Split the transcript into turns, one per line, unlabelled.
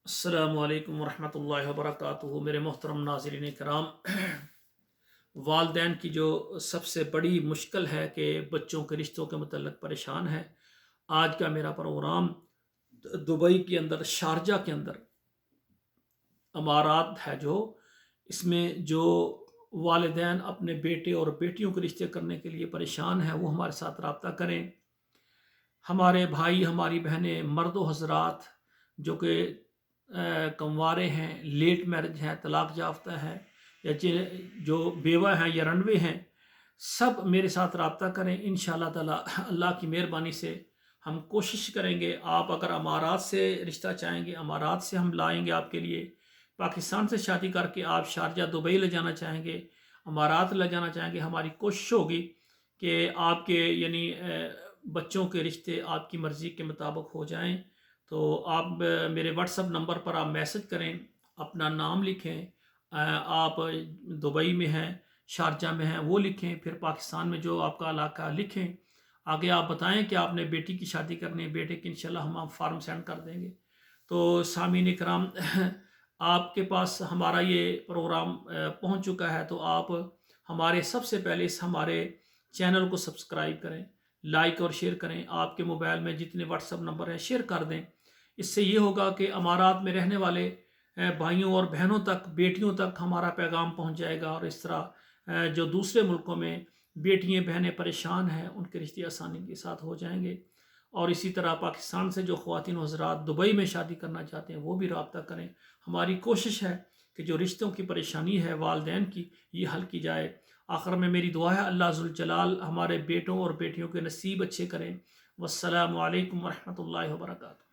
السلام علیکم ورحمۃ اللہ وبرکاتہ۔ میرے محترم ناظرین کرام، والدین کی جو سب سے بڑی مشکل ہے کہ بچوں کے رشتوں کے متعلق پریشان ہے۔ آج کا میرا پروگرام دبئی کے اندر، شارجہ کے اندر امارات ہے جو، اس میں جو والدین اپنے بیٹے اور بیٹیوں کے رشتے کرنے کے لیے پریشان ہیں وہ ہمارے ساتھ رابطہ کریں۔ ہمارے بھائی، ہماری بہنیں، مرد و حضرات جو کہ کموارے ہیں، لیٹ میرج ہیں، طلاق یافتہ ہیں، یا جو بیوہ ہیں یا رنوے ہیں، سب میرے ساتھ رابطہ کریں۔ انشاءاللہ تعالی اللہ کی مہربانی سے ہم کوشش کریں گے۔ آپ اگر امارات سے رشتہ چاہیں گے، امارات سے ہم لائیں گے آپ کے لیے۔ پاکستان سے شادی کر کے آپ شارجہ دبئی لے جانا چاہیں گے، امارات لے جانا چاہیں گے، ہماری کوشش ہوگی کہ آپ کے بچوں کے رشتے آپ کی مرضی کے مطابق ہو جائیں۔ تو آپ میرے واٹس ایپ نمبر پر آپ میسج کریں، اپنا نام لکھیں، آپ دبئی میں ہیں، شارجہ میں ہیں وہ لکھیں، پھر پاکستان میں جو آپ کا علاقہ لکھیں، آگے آپ بتائیں کہ آپ نے بیٹی کی شادی کرنی ہے، بیٹے کی انشاءاللہ ہم فارم سینڈ کر دیں گے۔ تو سامعین اکرام، آپ کے پاس ہمارا یہ پروگرام پہنچ چکا ہے، تو آپ ہمارے سب سے پہلے اس ہمارے چینل کو سبسکرائب کریں، لائک اور شیئر کریں، آپ کے موبائل میں جتنے واٹس ایپ نمبر ہیں شیئر کر دیں۔ اس سے یہ ہوگا کہ امارات میں رہنے والے بھائیوں اور بہنوں تک، بیٹیوں تک ہمارا پیغام پہنچ جائے گا، اور اس طرح جو دوسرے ملکوں میں بیٹیاں بہنیں پریشان ہیں ان کے رشتے آسانی کے ساتھ ہو جائیں گے۔ اور اسی طرح پاکستان سے جو خواتین و حضرات دبئی میں شادی کرنا چاہتے ہیں وہ بھی رابطہ کریں۔ ہماری کوشش ہے کہ جو رشتوں کی پریشانی ہے والدین کی، یہ حل کی جائے۔ آخر میں میری دعا ہے اللہ ذوالجلال ہمارے بیٹوں اور بیٹیوں کے نصیب اچھے کریں۔ والسلام علیکم ورحمۃ اللہ وبرکاتہ۔